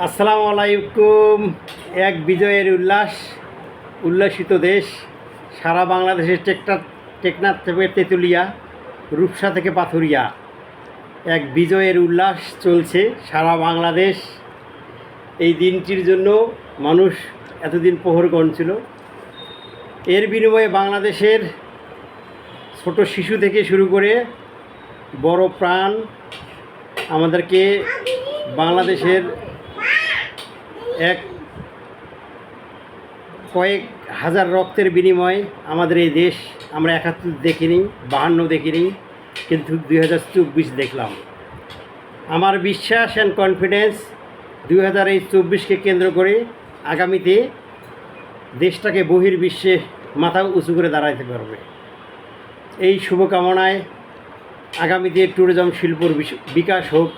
আসসালামু আলাইকুম। এক বিজয়ের উল্লাসিত দেশ। সারা বাংলাদেশের টেকনাফ থেকে তেঁতুলিয়া, রূপসা থেকে পাথুরিয়া এক বিজয়ের উল্লাস চলছে সারা বাংলাদেশ। এই দিনটির জন্য মানুষ এতদিন প্রহর গুনছিল। এর বিনিময়ে বাংলাদেশের ছোট শিশু থেকে শুরু করে বড় প্রাণ আমাদেরকে বাংলাদেশের কয়েক হাজার রক্তের বিনিময়ে আমাদের এই দেশ আমরা ৭১ দেখিনি, ৫২ দেখিনি, কিন্তু ২০২৪ দেখলাম। আমার বিশ্বাস অ্যান্ড কনফিডেন্স ২০২৪কে কেন্দ্র করে আগামীতে দেশটাকে বহির্বিশ্বে মাথা উঁচু করে দাঁড়াতে পারবে। এই শুভকামনায় আগামীতে ট্যুরিজম শিল্পর বিকাশ হোক,